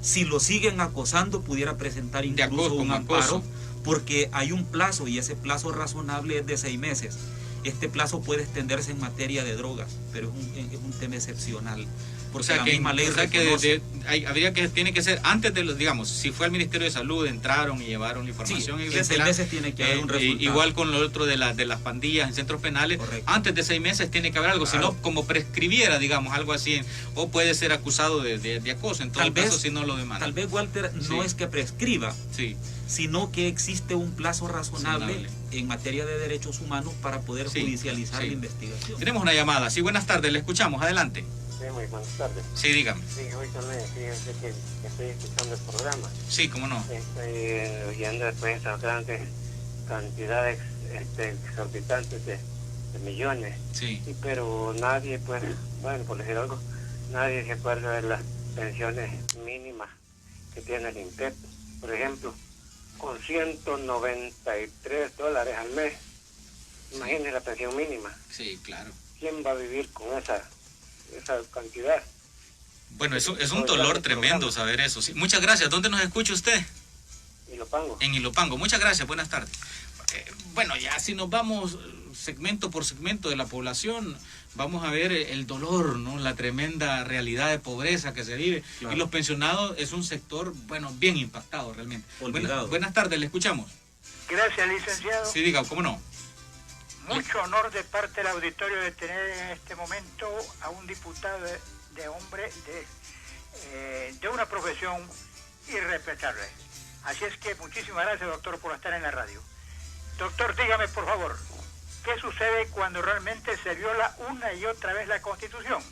si lo siguen acosando, pudiera presentar incluso un amparo, porque hay un plazo y ese plazo razonable es de 6 meses. Este plazo puede extenderse en materia de drogas, pero es un tema excepcional. Porque la misma ley reconoce. Tiene que ser antes de los, digamos, si fue al Ministerio de Salud, entraron y llevaron la información, sí, en 6 meses tiene que haber un resultado. Igual con lo otro de las pandillas en centros penales, correcto. Antes de 6 meses tiene que haber algo, claro. Si no, como prescribiera, digamos, algo así, o puede ser acusado de acoso, en todo caso, si no lo demanda. Tal vez, Walter, no es que prescriba, sí, sino que existe un plazo razonable en materia de derechos humanos para poder judicializar la investigación. Tenemos una llamada. Sí, buenas tardes, le escuchamos, adelante. Sí, muy buenas tardes. Sí, dígame. Sí, hoy también, fíjense que estoy escuchando el programa. Sí, cómo no. Estoy oyendo después esas grandes cantidades exorbitantes de millones. Sí. Pero nadie, pues, bueno, por decir algo, nadie se acuerda de las pensiones mínimas que tiene el INPEP. Por ejemplo, con $193 al mes, imagínense la pensión mínima. Sí, claro. ¿Quién va a vivir con esa cantidad? Bueno, eso es un dolor tremendo saber eso. Sí. Muchas gracias. ¿Dónde nos escucha usted? Ilopango. En Ilopango. Muchas gracias. Buenas tardes. Bueno, ya si nos vamos segmento por segmento de la población, vamos a ver el dolor, ¿no? La tremenda realidad de pobreza que se vive. Claro. Y los pensionados es un sector, bueno, bien impactado realmente. Buenas tardes, le escuchamos. Gracias, licenciado. Sí, diga, ¿cómo no? Mucho honor de parte del auditorio de tener en este momento a un diputado de hombre de una profesión irrespetable. Así es que muchísimas gracias, doctor, por estar en la radio. Doctor, dígame por favor, ¿qué sucede cuando realmente se viola una y otra vez la Constitución?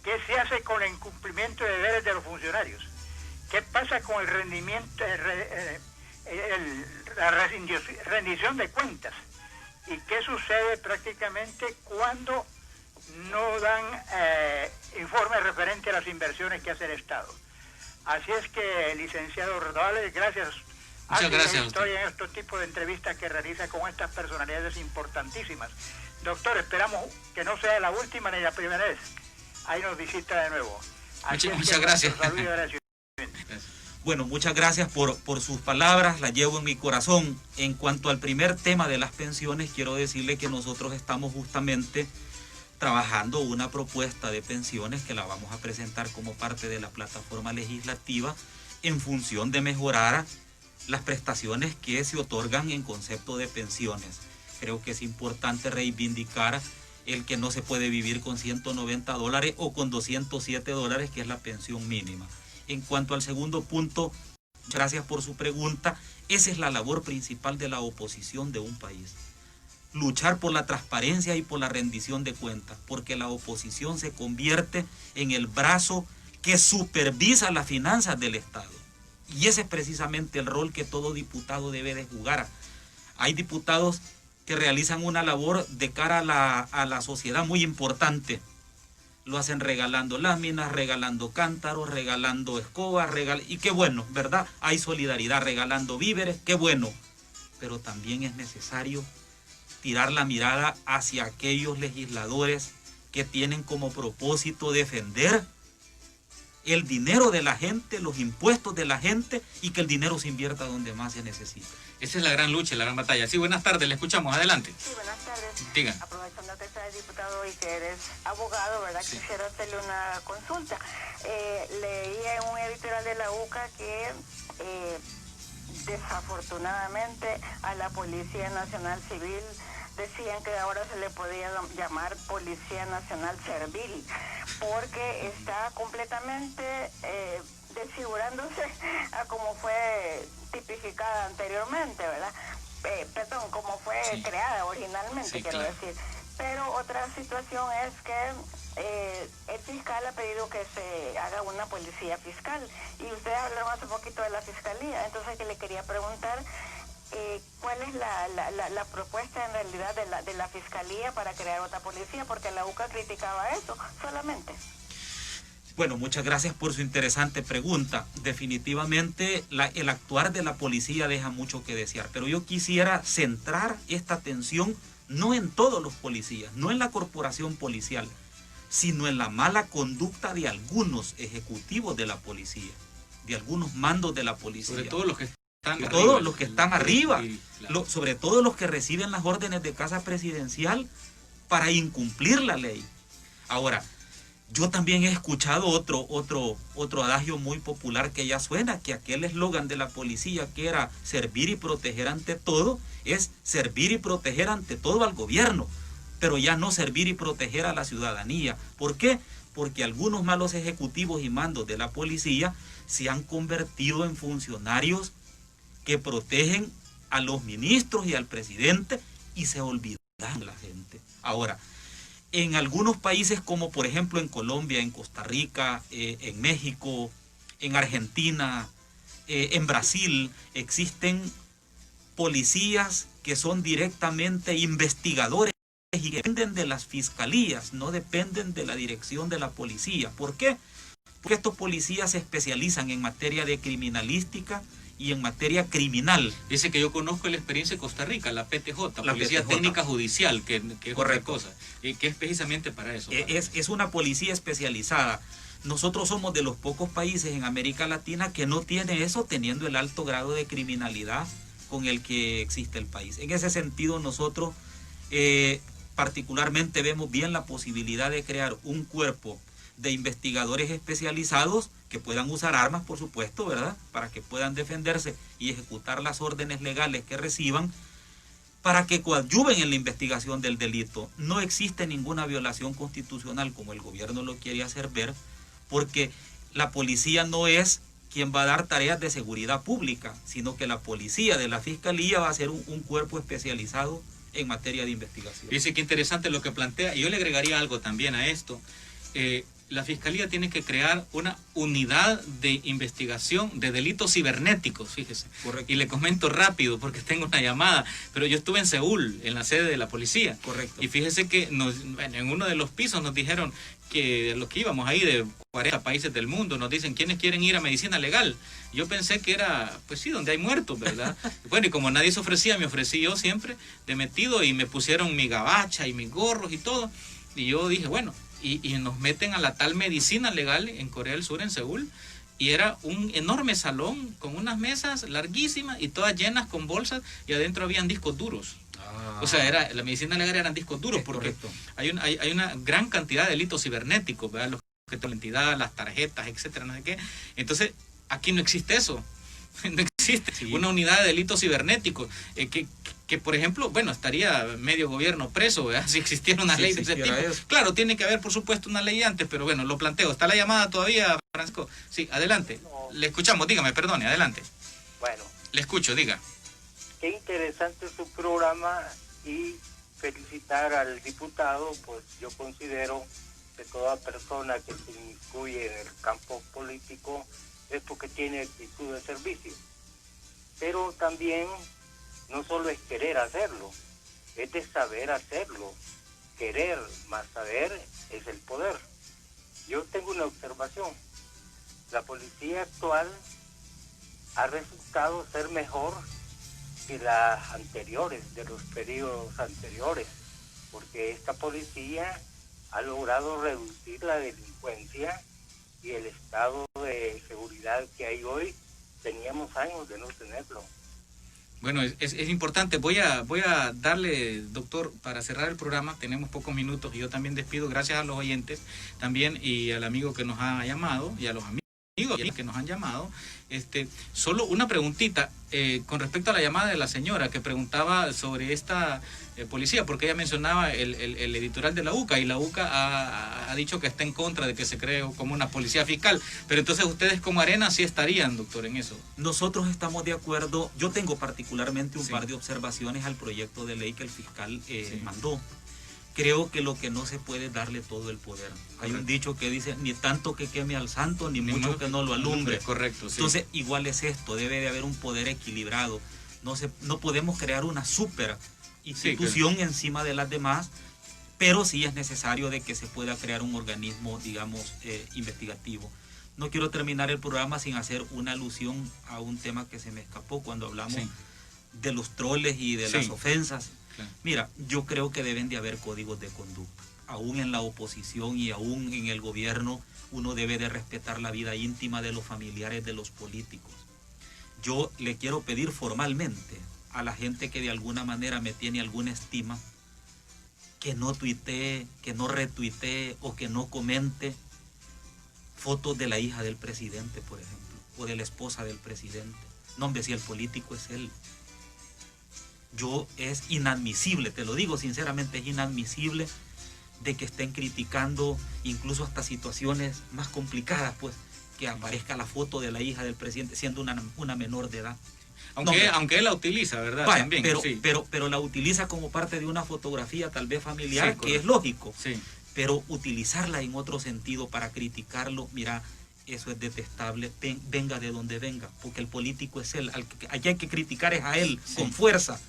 ¿Qué se hace con el incumplimiento de deberes de los funcionarios? ¿Qué pasa con el rendimiento, la rendición de cuentas? ¿Y qué sucede prácticamente cuando no dan informes referentes a las inversiones que hace el Estado? Así es que, licenciado Rodales, gracias. Muchas gracias. Estoy en estos tipos de entrevistas que realiza con estas personalidades importantísimas. Doctor, esperamos que no sea la última ni la primera vez. Ahí nos visita de nuevo. Muchas gracias. Bueno, muchas gracias por sus palabras, las llevo en mi corazón. En cuanto al primer tema de las pensiones, quiero decirle que nosotros estamos justamente trabajando una propuesta de pensiones que la vamos a presentar como parte de la plataforma legislativa en función de mejorar las prestaciones que se otorgan en concepto de pensiones. Creo que es importante reivindicar el que no se puede vivir con $190 o con $207, que es la pensión mínima. En cuanto al segundo punto, gracias por su pregunta, esa es la labor principal de la oposición de un país. Luchar por la transparencia y por la rendición de cuentas, porque la oposición se convierte en el brazo que supervisa las finanzas del Estado. Y ese es precisamente el rol que todo diputado debe de jugar. Hay diputados que realizan una labor de cara a la sociedad muy importante. Lo hacen regalando láminas, regalando cántaros, regalando escobas, y qué bueno, ¿verdad? Hay solidaridad, regalando víveres, qué bueno. Pero también es necesario tirar la mirada hacia aquellos legisladores que tienen como propósito defender el dinero de la gente, los impuestos de la gente, y que el dinero se invierta donde más se necesita. Esa es la gran lucha, la gran batalla. Sí, buenas tardes, le escuchamos, adelante. Sí, buenas tardes. Diga. Aprovechando que estás diputado y que eres abogado, ¿verdad? Sí. Quisiera hacerle una consulta. Leí en un editorial de la UCA que desafortunadamente a la Policía Nacional Civil decían que ahora se le podía llamar Policía Nacional Servil, porque está completamente desfigurándose a como fue tipificada anteriormente, ¿verdad? Perdón, como fue creada originalmente, quiero decir. Pero otra situación es que el fiscal ha pedido que se haga una policía fiscal, y ustedes hablaron hace poquito de la fiscalía, entonces que le quería preguntar cuál es la propuesta en realidad de la fiscalía para crear otra policía, porque la UCA criticaba eso solamente. Bueno, muchas gracias por su interesante pregunta. Definitivamente el actuar de la policía deja mucho que desear, pero yo quisiera centrar esta atención no en todos los policías, no en la corporación policial, sino en la mala conducta de algunos ejecutivos de la policía, de algunos mandos de la policía. Sobre todo los que están arriba, claro. Sobre todo los que reciben las órdenes de casa presidencial para incumplir la ley. Ahora, yo también he escuchado otro adagio muy popular que ya suena, que aquel eslogan de la policía que era servir y proteger ante todo, es servir y proteger ante todo al gobierno, pero ya no servir y proteger a la ciudadanía. ¿Por qué? Porque algunos malos ejecutivos y mandos de la policía se han convertido en funcionarios que protegen a los ministros y al presidente y se olvidan de la gente. Ahora, en algunos países como por ejemplo en Colombia, en Costa Rica, en México, en Argentina, en Brasil, existen policías que son directamente investigadores y que dependen de las fiscalías, no dependen de la dirección de la policía. ¿Por qué? Porque estos policías se especializan en materia de criminalística y en materia criminal. Dice que yo conozco la experiencia de Costa Rica, la PTJ, Policía Técnica Judicial, que es otra cosa, y que es precisamente para eso. Es una policía especializada. Nosotros somos de los pocos países en América Latina que no tiene eso, teniendo el alto grado de criminalidad con el que existe el país. En ese sentido, nosotros particularmente vemos bien la posibilidad de crear un cuerpo de investigadores especializados que puedan usar armas, por supuesto, ¿verdad?, para que puedan defenderse y ejecutar las órdenes legales que reciban, para que coadyuven en la investigación del delito. No existe ninguna violación constitucional como el gobierno lo quiere hacer ver, porque la policía no es quien va a dar tareas de seguridad pública, sino que la policía de la fiscalía va a ser un cuerpo especializado en materia de investigación. Dice que interesante lo que plantea, y yo le agregaría algo también a esto. La Fiscalía tiene que crear una unidad de investigación de delitos cibernéticos, fíjese. Correcto. Y le comento rápido porque tengo una llamada, pero yo estuve en Seúl, en la sede de la policía. Correcto. Y fíjese que en uno de los pisos nos dijeron que los que íbamos ahí de 40 países del mundo, nos dicen quiénes quieren ir a medicina legal. Yo pensé que era, pues sí, donde hay muertos, ¿verdad? Bueno, y como nadie se ofrecía, me ofrecí yo siempre de metido y me pusieron mi gabacha y mis gorros y todo. Y yo dije, bueno, y nos meten a la tal medicina legal en Corea del Sur, en Seúl, y era un enorme salón con unas mesas larguísimas y todas llenas con bolsas, y adentro habían discos duros. O sea, la medicina legal eran discos duros, porque hay una gran cantidad de delitos cibernéticos, ¿verdad? Los que la entidad, las tarjetas, etcétera, no sé qué. Entonces, aquí no existe eso. No existe una unidad de delitos cibernéticos que, por ejemplo, bueno, estaría medio gobierno preso, ¿verdad?, si existiera una ley de ese tipo. Claro, tiene que haber, por supuesto, una ley antes, pero bueno, lo planteo. ¿Está la llamada todavía, Francisco? Sí, adelante. No. Le escuchamos, dígame, perdone, adelante. Bueno. Le escucho, diga. Qué interesante su programa y felicitar al diputado, pues yo considero que toda persona que se inmiscuye en el campo político es porque tiene actitud de servicio. Pero también no solo es querer hacerlo, es de saber hacerlo. Querer más saber es el poder. Yo tengo una observación. La policía actual ha resultado ser mejor que las anteriores, de los periodos anteriores, porque esta policía ha logrado reducir la delincuencia y el estado de seguridad que hay hoy. Teníamos años de no tenerlo. Bueno, es importante. Voy a darle, doctor, para cerrar el programa, tenemos pocos minutos y yo también despido, gracias a los oyentes también y al amigo que nos ha llamado y a los amigos. que nos han llamado. Solo una preguntita con respecto a la llamada de la señora que preguntaba sobre esta policía, porque ella mencionaba el editorial de la UCA, y la UCA ha dicho que está en contra de que se cree como una policía fiscal, pero entonces ustedes como Arena sí estarían, doctor, en eso. Nosotros estamos de acuerdo. Yo tengo particularmente un par de observaciones al proyecto de ley que el fiscal mandó. Creo que lo que no se puede es darle todo el poder. Hay un dicho que dice, ni tanto que queme al santo, ni mucho que no lo alumbre. Correcto, sí. Entonces, igual es esto, debe de haber un poder equilibrado. No podemos crear una super institución encima de las demás, pero sí es necesario de que se pueda crear un organismo, digamos, investigativo. No quiero terminar el programa sin hacer una alusión a un tema que se me escapó cuando hablamos de los troles y de las ofensas. Claro. Mira, yo creo que deben de haber códigos de conducta. Aún en la oposición y aún en el gobierno, uno debe de respetar la vida íntima de los familiares de los políticos. Yo le quiero pedir formalmente a la gente que de alguna manera me tiene alguna estima, que no tuitee, que no retuitee o que no comente fotos de la hija del presidente, por ejemplo, o de la esposa del presidente. No, hombre, si el político es él. Es inadmisible, te lo digo sinceramente, es inadmisible de que estén criticando incluso hasta situaciones más complicadas, pues, que aparezca la foto de la hija del presidente siendo una menor de edad. Aunque él la utiliza, ¿verdad? Vaya, también, pero la utiliza como parte de una fotografía tal vez familiar, que es lógico. Sí. Pero utilizarla en otro sentido para criticarlo, mira, eso es detestable, venga de donde venga, porque el político es él, aquí hay que criticar es a él, con fuerza,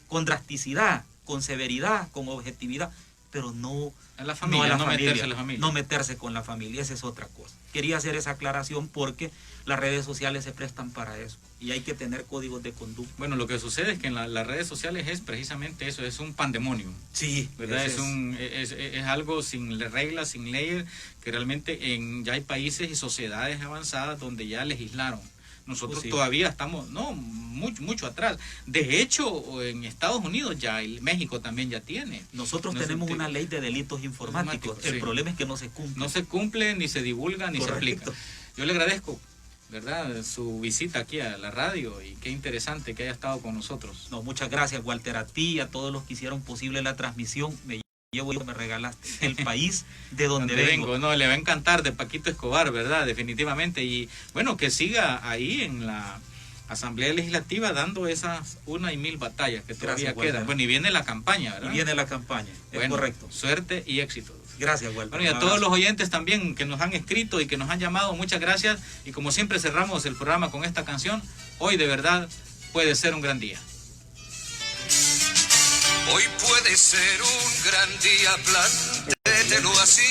con drasticidad, con severidad, con objetividad, pero no a la familia, no meterse a la familia. No meterse con la familia, esa es otra cosa. Quería hacer esa aclaración porque las redes sociales se prestan para eso y hay que tener códigos de conducta. Bueno, lo que sucede es que en las redes sociales es precisamente eso, es un pandemonio. Sí, ¿verdad? Es algo sin reglas, sin leyes, que realmente ya hay países y sociedades avanzadas donde ya legislaron. Nosotros todavía estamos, mucho atrás. De hecho, en Estados Unidos ya, y México también ya tiene. Nosotros tenemos una ley de delitos informáticos. El problema es que no se cumple. No se cumple, ni se divulga, ni se aplica. Yo le agradezco, ¿verdad?, su visita aquí a la radio, y qué interesante que haya estado con nosotros. No, muchas gracias, Walter, a ti y a todos los que hicieron posible la transmisión. Me regalaste el país de donde vengo. No, le va a encantar, de Paquito Escobar, ¿verdad? Definitivamente. Y bueno, que siga ahí en la Asamblea Legislativa dando esas 1,000 batallas que todavía quedan. Bueno, y viene la campaña, ¿verdad? Y viene la campaña, es correcto. Suerte y éxito. Gracias, Walter. Bueno, y a todos los oyentes también que nos han escrito y que nos han llamado, muchas gracias. Y como siempre cerramos el programa con esta canción. Hoy de verdad puede ser un gran día. Hoy puede ser un gran día, plantételo así.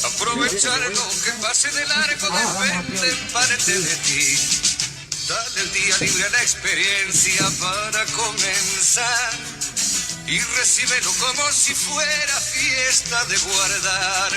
Aprovechar lo que pase de largo depende en parte de ti. Dale el día libre a la experiencia para comenzar. Y recíbelo como si fuera fiesta de guardar.